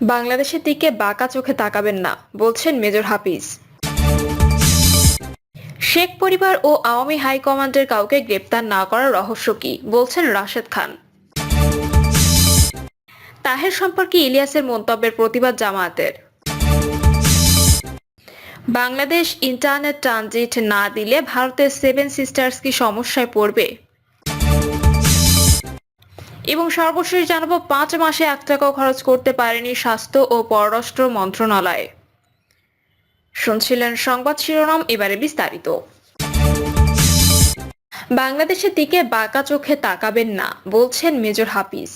বাংলাদেশের দিকে বাঁকা চোখে তাকাবেন না, বলছেন মেজর হাফিজ। শেখ পরিবার ও আওয়ামী হাইকমান্ডের কাউকে গ্রেপ্তার না করার রহস্য কি, বলছেন রাশেদ খান। তাহের সম্পর্কে ইলিয়াসের মন্তব্যের প্রতিবাদ জামায়াতের। বাংলাদেশ ইন্টারনেট ট্রানজিট না দিলে ভারতের সেভেন সিস্টার্স কি সমস্যায় পড়বে। এবং সর্বশেষ জানাবো, 5 মাসে 1 টাকাও খরচ করতে পারেনি স্বাস্থ্য ও পররাষ্ট্র মন্ত্রণালয়। শুনছিলেন সংবাদ শিরোনাম, এবারে বিস্তারিত। বাংলাদেশের দিকে বাঁকা চোখে তাকাবেন না, বলছেন মেজর হাফিজ।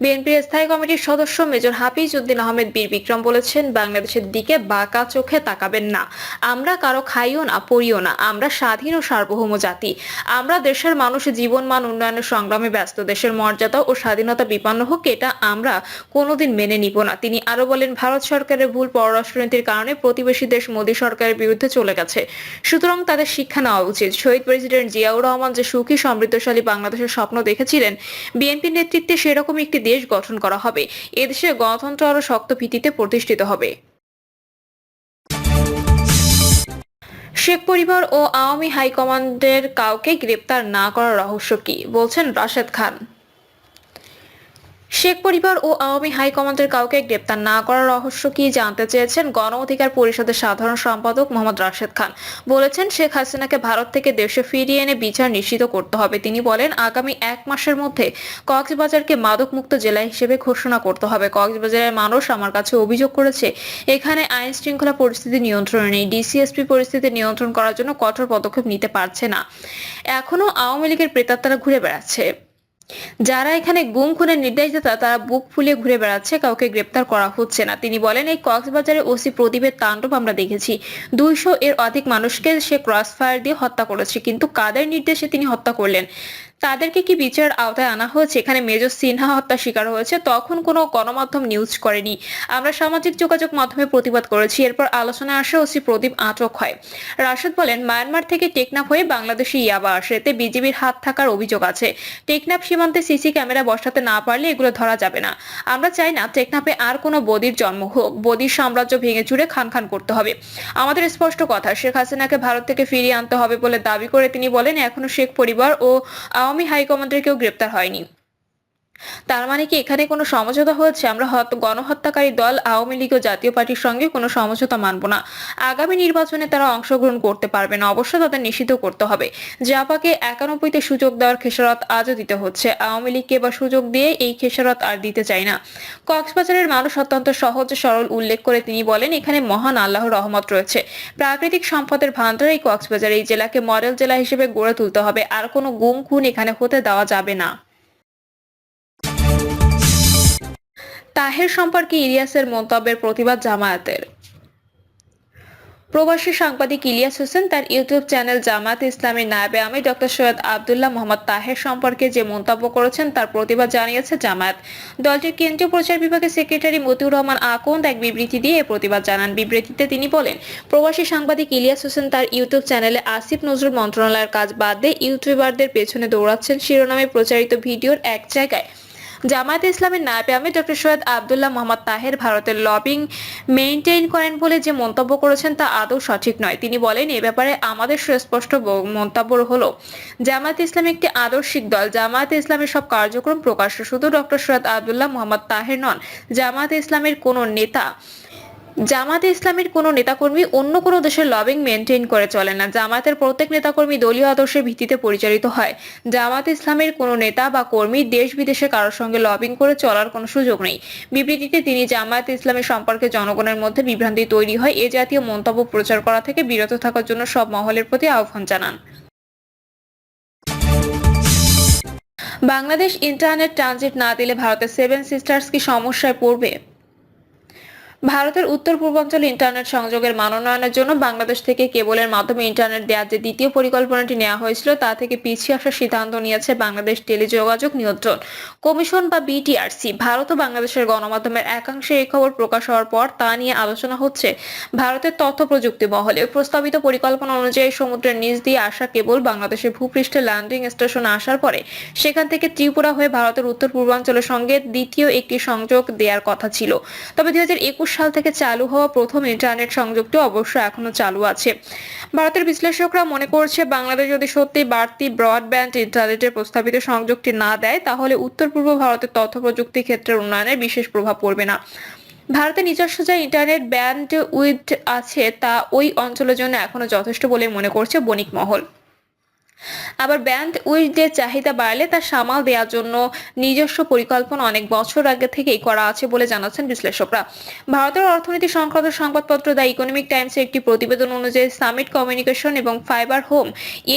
বিএনপির স্থায়ী কমিটির সদস্য মেজর হাফিজ উদ্দিন আহমেদ বীর বিক্রম বলেছেন, বাংলাদেশের দিকে বাঁকা চোখে তাকাবেন না। আমরা কারো খাইও না, পড়িও না। আমরা স্বাধীন ও সার্বভৌম জাতি। আমরা দেশের মানুষের জীবনমান উন্নয়নের সংগ্রামে ব্যস্ত। দেশের মর্যাদা ও স্বাধীনতা বিপন্ন হোক, এটা আমরা কোনোদিন মেনে নিব না। তিনি আরো বলেন, ভারত সরকারের ভুল পররাষ্ট্রনীতির কারণে প্রতিবেশী দেশ মোদী সরকারের বিরুদ্ধে চলে গেছে। সুতরাং তাদের শিক্ষা নেওয়া উচিত। শহীদ প্রেসিডেন্ট জিয়াউর রহমান যে সুখী সমৃদ্ধশালী বাংলাদেশের স্বপ্ন দেখেছিলেন, বিএনপি নেতৃত্বে সেরকম একটি দেশ গঠন করা হবে। এদেশে গণতন্ত্র আরো শক্ত ভিত্তিতে প্রতিষ্ঠিত হবে। শেখ পরিবার ও আওয়ামী হাইকমান্ডের কাউকে গ্রেপ্তার না করার রহস্য কি, বলছেন রাশেদ খান। শেখ পরিবার ও আওয়ামী হাইকমান্ডের কাউকে গ্রেপ্তার না করার রহস্য কি জানতে চেয়েছেন গণ অধিকার পরিষদের সাধারণ সম্পাদক মোহাম্মদ রাশেদ খান। বলেছেন, শেখ হাসিনাকে ভারত থেকে দেশে ফিরিয়ে এনে বিচার নিশ্চিত করতে হবে। তিনি বলেন, আগামী 1 মাসের মধ্যে কক্সবাজারকে মাদকমুক্ত জেলা হিসেবে ঘোষণা করতে হবে। কক্সবাজারের মানুষ আমার কাছে অভিযোগ করেছে, এখানে আইন শৃঙ্খলা পরিস্থিতি নিয়ন্ত্রণে নেই। ডিসিএসপি পরিস্থিতি নিয়ন্ত্রণ করার জন্য কঠোর পদক্ষেপ নিতে পারছে না। এখনো আওয়ামী লীগের প্রেতাত্মারা ঘুরে বেড়াচ্ছে। যারা এখানে গুম খুনের নির্দেশদাতা, তারা বুক ফুলিয়ে ঘুরে বেড়াচ্ছে, কাউকে গ্রেপ্তার করা হচ্ছে না। তিনি বলেন, এই কক্সবাজারে ওসি প্রদীপের তাণ্ডব আমরা দেখেছি। 200 এর অধিক মানুষকে সে ক্রস ফায়ার দিয়ে হত্যা করেছে, কিন্তু কাদের নির্দেশে তিনি হত্যা করলেন? তাদেরকে কি বিচারের আওতায় আনা হয়েছে? এখানে মেজর সিনহা হত্যা শিকার হয়েছে, তখন কোনো গণমাধ্যম নিউজ করেনি। আমরা সামাজিক যোগাযোগ মাধ্যমে প্রতিবাদ করেছি। এরপর আলোচনায় আসে, ওসি প্রদীপ আটক হয়। রাশেদ বলেন, মায়ানমার থেকে টেকনাফ হয়ে বাংলাদেশে ইয়াবা আসে, এতে বিজিবির হাত থাকার অভিযোগ আছে। টেকনাফ সীমান্তে সিসি ক্যামেরা বসাতে না পারলে এগুলো ধরা যাবে না। আমরা চাই না টেকনাফে আর কোনো বদির জন্ম হোক। বদির সাম্রাজ্য ভেঙে চুরে খান খান করতে হবে। আমাদের স্পষ্ট কথা, শেখ হাসিনাকে ভারত থেকে ফিরিয়ে আনতে হবে বলে দাবি করে তিনি বলেন, এখনো শেখ পরিবার ও আওয়ামী হাইকমান্ডের কেউ গ্রেপ্তার হয়নি। তার মানে কি এখানে কোনো সমঝোতা হয়েছে? আমরা গণহত্যাকারী দল আওয়ামী লীগ ও জাতীয় পার্টির সঙ্গে কোনো সমঝোতা মানব না। আগামী নির্বাচনে তারা অংশগ্রহণ করতে পারবে না। অবশ্য তাদের নিষিদ্ধ করতে হবে। জাপাকে 91-তে সুযোগ দেওয়ার খেসারত আজও দিতে হচ্ছে। আওয়ামী লীগকে এবার সুযোগ দিয়ে এই খেসারত আর দিতে চাই না। কক্সবাজারের মানুষ অত্যন্ত সহজ সরল উল্লেখ করে তিনি বলেন, এখানে মহান আল্লাহর রহমত রয়েছে। প্রাকৃতিক সম্পদের ভান্ডার এই কক্সবাজার। এই জেলাকে মডেল জেলা হিসেবে গড়ে তুলতে হবে। আর কোনো গুম খুন এখানে হতে দেওয়া যাবে না। তাহের সম্পর্কে ইলিয়াসের মন্তব্যের প্রতিবাদ জামায়াতের। প্রবাসী সাংবাদিক ইলিয়াস হোসেন তার ইউটিউব চ্যানেল জামায়াত ইসলামীর নায়েবে আমির ডক্টর সৈয়দ আব্দুল্লাহ মোহাম্মদ তাহের সম্পর্কে যে মন্তব্য করেছেন তার প্রতিবাদ জানিয়েছে জামায়াত। দলটির কেন্দ্রীয় প্রচার বিভাগের সেক্রেটারি মতিউর রহমান আকন্দ এক বিবৃতি দিয়ে এ প্রতিবাদ জানান। বিবৃতিতে তিনি বলেন, প্রবাসী সাংবাদিক ইলিয়াস হোসেন তার ইউটিউব চ্যানেলে আসিফ নজরুল মন্ত্রণালয়ের কাজ বাদ দিয়ে ইউটিউবারদের পেছনে দৌড়াচ্ছেন শিরোনামে প্রচারিত ভিডিওর এক জায়গায় জামায়াতে ইসলামের নায়েবে আমির ডক্টর সৈয়দ আব্দুল্লাহ মোহাম্মদ তাহের ভারতের লবিং মেইনটেইন করেন বলে যে মন্তব্য করেছেন তা আদৌ সঠিক নয়। তিনি বলেন, এ ব্যাপারে আমাদের সুস্পষ্ট মন্তব্য হলো, জামায়াতে ইসলাম একটি আদর্শিক দল। জামায়াতে ইসলামের সব কার্যক্রম প্রকাশ্য। শুধু ডক্টর সৈয়দ আব্দুল্লাহ মোহাম্মদ তাহের নন, জামায়াতে ইসলামের কোনো নেতাকর্মী অন্য কোনো দেশের লবিং মেনটেন করে চলে না। জামায়াতের প্রত্যেক নেতাকর্মী দলীয় আদর্শের ভিত্তিতে পরিচালিত হয়। জামায়াত ইসলামের কোনো নেতা বা কর্মী দেশ বিদেশে কারোর সঙ্গে লবিং করে চলার কোনো সুযোগ নেই। বিবৃতিতে তিনি জামায়াত ইসলামের সম্পর্কে জনগণের মধ্যে বিভ্রান্তি তৈরি হয় এ জাতীয় মন্তব্য প্রচার করা থেকে বিরত থাকার জন্য সব মহলের প্রতি আহ্বান জানান। বাংলাদেশ ইন্টারনেট ট্রানজিট না দিলে ভারতের সেভেন সিস্টার্স কি সমস্যায় পড়বে। ভারতের উত্তর পূর্বাঞ্চলে ইন্টারনেট সংযোগের মান উন্নয়নের জন্য বাংলাদেশ থেকে কেবলের মাধ্যমে ইন্টারনেট দেওয়ার যে দ্বিতীয় পরিকল্পনাটি নেওয়া হয়েছিল তা থেকে পিছিয়ে আসার সিদ্ধান্ত নিয়েছে বাংলাদেশ টেলিযোগাযোগ নিয়ন্ত্রণ কমিশন বা বিটিআরসি। ভারত ও বাংলাদেশের গণমাধ্যমের একাংশে এই খবর প্রকাশ হওয়ার পর তা নিয়ে আলোচনা হচ্ছে ভারতের তথ্য প্রযুক্তি মহলে। প্রস্তাবিত পরিকল্পনা অনুযায়ী সমুদ্রের নিচ দিয়ে আসা কেবল বাংলাদেশের ভূপৃষ্ঠে ল্যান্ডিং স্টেশনে আসার পরে সেখান থেকে ত্রিপুরা হয়ে ভারতের উত্তর পূর্বাঞ্চলের সঙ্গে দ্বিতীয় একটি সংযোগ দেওয়ার কথা ছিল। তবে 2021 সাল থেকে চালু হওয়া প্রথম ইন্টারনেট সংযোগটি অবশ্য এখনো চালু আছে। ভারতের বিশ্লেষকরা মনে করছে বাংলাদেশ যদি সত্যি বাড়তি ব্রডব্যান্ড ইন্টারনেটের প্রস্তাবিত সংযোগটি না দেয় তাহলে উত্তর পূর্ব ভারতের তথ্য প্রযুক্তি ক্ষেত্রের উন্নয়নে বিশেষ প্রভাব পড়বে না। ভারতের নিজস্ব যে ইন্টারনেট ব্যান্ড উইডথ আছে তা ওই অঞ্চলের জন্য এখনো যথেষ্ট বলে মনে করছে বণিক মহল। আবার ব্যান্ড উইডথের চাহিদা বাড়লে তা সামাল দেওয়ার জন্য নিজস্ব পরিকল্পনা অনেক বছর আগে থেকেই করা আছে বলে জানাচ্ছেন বিশ্লেষকরা। ভারতের অর্থনীতি সংক্রান্ত সংবাদপত্র দ্য ইকোনমিক টাইমসের একটি প্রতিবেদন অনুযায়ী সামিট কমিউনিকেশন এবং ফাইবার হোম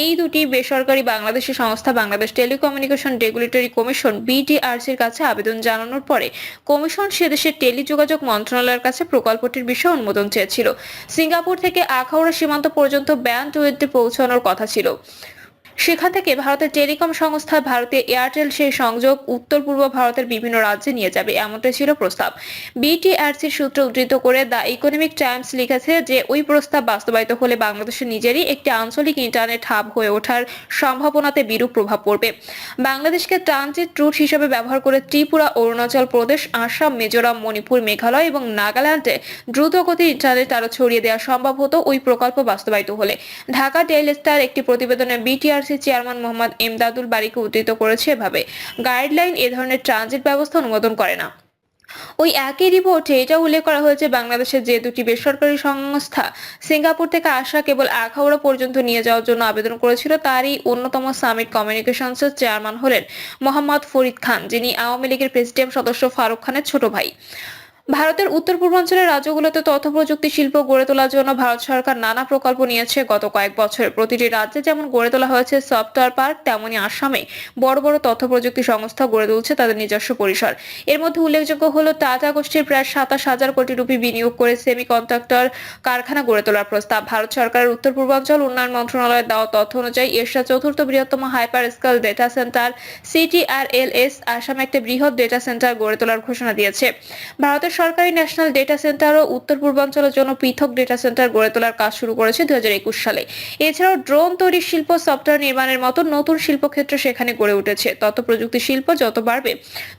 এই দুটি বেসরকারি বাংলাদেশি সংস্থা বাংলাদেশ টেলিকমিউনিকেশন রেগুলেটরি কমিশন বিটিআরসির কাছে আবেদন জানানোর পরে কমিশন সেদেশের টেলিযোগাযোগ মন্ত্রণালয়ের কাছে প্রকল্পটির বিষয়ে অনুমোদন চেয়েছিল। সিঙ্গাপুর থেকে আখাউড়া সীমান্ত পর্যন্ত ব্যান্ড উইডথে পৌঁছানোর কথা ছিল। সেখান থেকে ভারতের টেলিকম সংস্থা ভারতীয় এয়ারটেল সেই সংযোগ উত্তর পূর্ব ভারতের বিভিন্ন রাজ্যে নিয়ে যাবে, এমনটাই ছিল প্রস্তাব। বিটিআরসির সূত্র উদ্ধৃত করে দ্য ইকোনমিক টাইমস লিখেছে যে ওই প্রস্তাব বাস্তবায়িত হলে বাংলাদেশের নিজেরই একটি আঞ্চলিক ইন্টারনেট হাব হয়ে ওঠার সম্ভাবনাতে বিরূপ প্রভাব পড়বে। বাংলাদেশকে ট্রানজিট রুট হিসেবে ব্যবহার করে ত্রিপুরা, অরুণাচল প্রদেশ, আসাম, মিজোরাম, মণিপুর, মেঘালয় এবং নাগাল্যান্ডে দ্রুতগতির ইন্টারনেট আরো ছড়িয়ে দেওয়া সম্ভব হতো ওই প্রকল্প বাস্তবায়িত হলে। ঢাকা ডেইলি স্টার একটি প্রতিবেদনে বিটিআরসি চেয়ারম্যান মোহাম্মদ ইমদাদুল বারীকে উদ্ধৃত করেছে এভাবে, গাইডলাইন এ ধরনের ট্রানজিট ব্যবস্থা অনুমোদন করে না। ওই একই রিপোর্টে এটা উল্লেখ করা হয়েছে বাংলাদেশের যে দুটি বেসরকারি সংস্থা সিঙ্গাপুর থেকে আসা কেবল আখাউড়া পর্যন্ত নিয়ে যাওয়ার জন্য আবেদন করেছিল তারই অন্যতম সামিট কমিউনিকেশনসের চেয়ারম্যান হলেন মোহাম্মদ ফরিদ খান, যিনি আওয়ামী লীগের প্রেসিডিয়াম সদস্য ফারুক খানের ছোট ভাই। ভারতের উত্তর পূর্বাঞ্চলের রাজ্যগুলোতে তথ্য প্রযুক্তি শিল্প গড়ে তোলার জন্য ভারত সরকার নানা প্রকল্প নিয়েছে গত কয়েক বছরে। প্রতিটি রাজ্যে যেমন গড়ে তোলা হয়েছে সফটওয়্যার পার্ক, তেমনি আসামে বড় বড় তথ্য প্রযুক্তি সংস্থা গড়ে তুলছে তাদের নিজস্ব পরিসর। এর মধ্যে উল্লেখযোগ্য হলো টাটা গোষ্ঠীর প্রায় 27,000 কোটি রুপি বিনিয়োগ করে সেমিকন্ডাক্টর কারখানা গড়ে তোলার প্রস্তাব। ভারত সরকারের উত্তর পূর্বাঞ্চল উন্নয়ন মন্ত্রণালয়ের দেওয়া তথ্য অনুযায়ী এশিয়ার চতুর্থ বৃহত্তম হাইপার স্কেল ডেটা সেন্টার সিটিআরএলএস আসামে একটা বৃহৎ ডেটা সেন্টার গড়ে তোলার ঘোষণা দিয়েছে। ভারতের সরকারি ন্যাশনাল ডেটা সেন্টার ও উত্তর পূর্বাঞ্চলের জন্য পৃথক ডেটা সেন্টার গড়ে তোলার কাজ শুরু করেছে 2021 সালে। এছাড়াও ড্রোন তৈরির শিল্প, সফটওয়্যার নির্মাণের মতো নতুন শিল্পক্ষেত্র সেখানে গড়ে উঠেছে। তথ্য প্রযুক্তি শিল্প যত বাড়বে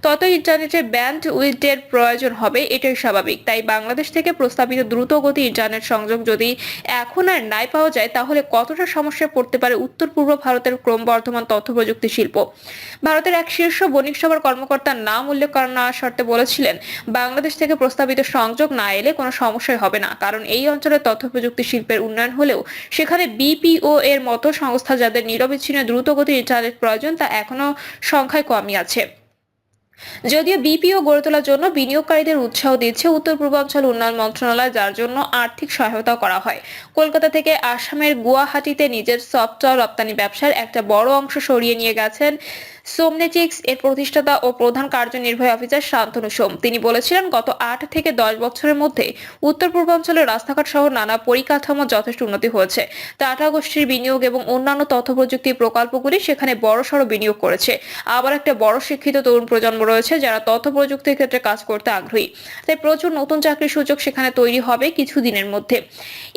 তত ইন্টারনেটের ব্যান্ড উইডথের প্রয়োজন হবে, এটাই স্বাভাবিক। তাই বাংলাদেশ থেকে প্রস্তাবিত দ্রুতগতি ইন্টারনেট সংযোগ যদি এখন আর নাই পাওয়া যায় তাহলে কতটা সমস্যায় পড়তে পারে উত্তর পূর্ব ভারতের ক্রমবর্ধমান তথ্য প্রযুক্তি শিল্প। ভারতের এক শীর্ষ বণিক সভার কর্মকর্তার নাম উল্লেখ করা না শর্তে বলেছিলেন, বাংলাদেশ থেকে প্রস্তাবিত সংযোগ না এলে কোনো সমস্যাই হবে না, কারণ এই অঞ্চলের তথ্য প্রযুক্তি শিল্পের উন্নয়ন হলেও সেখানে বিপিও এর মতো সংস্থা যাদের নিরবিচ্ছিন্ন দ্রুতগতির ইন্টারনেট প্রয়োজন তা এখনো সংখ্যায় কমই আছে। যদিও বিপিও গড়ে তোলার জন্য বিনিয়োগকারীদের উৎসাহ দিচ্ছে উত্তর পূর্বাঞ্চল উন্নয়ন মন্ত্রণালয়, যার জন্য আর্থিক সহায়তা করা হয়। কলকাতা থেকে আসামের গুয়াহাটিতে নিজের সফটওয়্যার রপ্তানি ব্যবসার একটা বড় অংশ সরিয়ে নিয়ে গেছেন সোমনেটিক্স এর প্রতিষ্ঠাতা ও প্রধান কার্যনির্বাহী অফিসার শান্তনু সোম। তিনি বলেছিলেন, গত 8 থেকে 10 বছরের মধ্যে উত্তর পূর্বাঞ্চলের রাস্তাঘাট সহ নানা পরিকাঠামো যথেষ্ট উন্নতি হয়েছে। টাটা গোষ্ঠীর বিনিয়োগ এবং অন্যান্য তথ্য প্রযুক্তি প্রকল্পগুলি সেখানে বড়সড় বিনিয়োগ করেছে। আবার একটা বড় শিক্ষিত তরুণ প্রজন্ম রয়েছে যারা তথ্য প্রযুক্তির ক্ষেত্রে কাজ করতে আগ্রহী। তাই প্রচুর নতুন চাকরির সুযোগ সেখানে তৈরি হবে কিছুদিনের মধ্যে।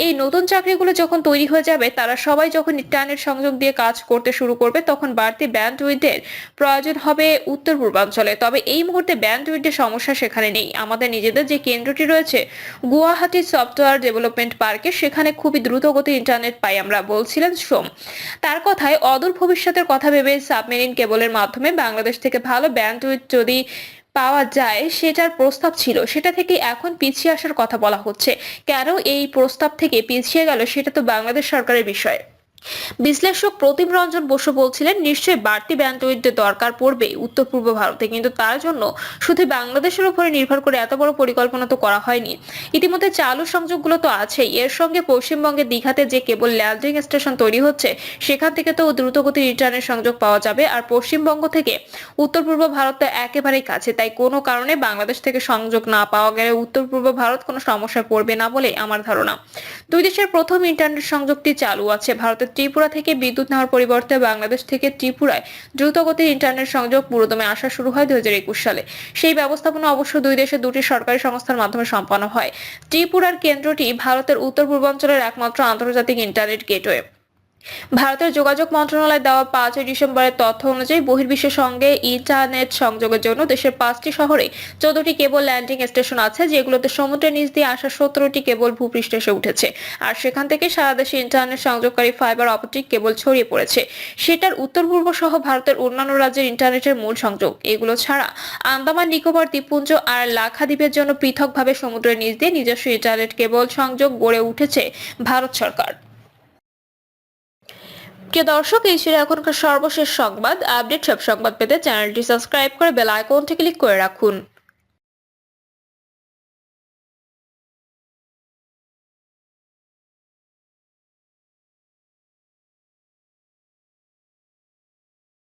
এই নতুন চাকরিগুলো যখন তৈরি হয়ে যাবে তারা সবাই যখন ইন্টারনেট সংযোগ দিয়ে কাজ করতে শুরু করবে তখন বাড়তি ব্যান্ডউইথের প্রয়োজন হবে উত্তর পূর্বাঞ্চলে। তবে এই মুহূর্তে ব্যান্ডউইথের সমস্যা সেখানে নেই। আমাদের নিজেদের যে কেন্দ্রটি রয়েছে গুয়াহাটি সফটওয়্যার ডেভেলপমেন্ট পার্কে, সেখানে খুবই দ্রুতগতির ইন্টারনেট পাই আমরা, বলছিলেন সোম। তার কথায় অদূর ভবিষ্যতের কথা ভেবে সাবমেরিন কেবলের মাধ্যমে বাংলাদেশ থেকে ভালো ব্যান্ডউইথ যদি পাওয়া যায় সেটার প্রস্তাব ছিল, সেটা থেকে এখন পিছিয়ে আসার কথা বলা হচ্ছে। কেন এই প্রস্তাব থেকে পিছিয়ে গেল সেটা তো বাংলাদেশ সরকারের বিষয়। বিশ্লেষক প্রতিম রঞ্জন বসু বলছিলেন, নিশ্চয়ই বাড়তি ব্যান্ডউইথের দরকার পড়বে উত্তর পূর্ব ভারতে, কিন্তু তার জন্য শুধু বাংলাদেশের উপরে নির্ভর করে এত বড় পরিকল্পনা তো করা হয়নি। ইতিমধ্যে চালু সংযোগগুলো তো আছেই, এর সঙ্গে পশ্চিমবঙ্গের দীঘাতে যে কেবল ল্যান্ডিং স্টেশন তৈরি হচ্ছে সেখান থেকে তো দ্রুতগতির ইন্টারনেট সংযোগ পাওয়া যাবে। আর পশ্চিমবঙ্গ থেকে উত্তর পূর্ব ভারত তো একেবারেই কাছে, তাই কোনো কারণে বাংলাদেশ থেকে সংযোগ না পাওয়া গেলে উত্তর পূর্ব ভারত কোনো সমস্যায় পড়বে না বলে আমার ধারণা। দুই দেশের প্রথম ইন্টারনেট সংযোগটি চালু আছে। ভারতের ত্রিপুরা থেকে বিদ্যুৎ নেওয়ার পরিবর্তে বাংলাদেশ থেকে ত্রিপুরায় দ্রুতগতির ইন্টারনেট সংযোগ পুরোদমে আসা শুরু হয় 2021 সালে। সেই ব্যবস্থাপনা অবশ্য দুই দেশের দুটি সরকারি সংস্থার মাধ্যমে সম্পন্ন হয়। ত্রিপুরার কেন্দ্রটি ভারতের উত্তর পূর্বাঞ্চলের একমাত্র আন্তর্জাতিক ইন্টারনেট গেটওয়ে। ভারতের যোগাযোগ মন্ত্রণালয় দেওয়া 5 ডিসেম্বরের তথ্য অনুযায়ী বহির্বিশ্বের সঙ্গে ইন্টারনেট সংযোগের জন্য দেশের 5টি শহরে 14টি কেবল ল্যান্ডিং স্টেশন আছে, যেগুলোতে সমুদ্রের নিচ দিয়ে আসা 17টি কেবল ভূপৃষ্ঠে এসে উঠেছে। আর সেখান থেকে সারা দেশে ইন্টারনেট সংযোগকারী ফাইবার অপটিক কেবল ছড়িয়ে পড়েছে। সেটার উত্তর পূর্ব সহ ভারতের অন্যান্য রাজ্যের ইন্টারনেটের মূল সংযোগ। এগুলো ছাড়া আন্দামান নিকোবর দ্বীপপুঞ্জ আর লাক্ষাদ্বীপের জন্য পৃথকভাবে সমুদ্রের নিচ দিয়ে নিজস্ব ইন্টারনেট কেবল সংযোগ গড়ে উঠেছে ভারত সরকার। প্রিয় দর্শক, এই ছিল এখনকার সর্বশেষ সংবাদ। আপডেট সব সংবাদ পেতে চ্যানেলটি সাবস্ক্রাইব করে বেল আইকনটি ক্লিক করে রাখুন।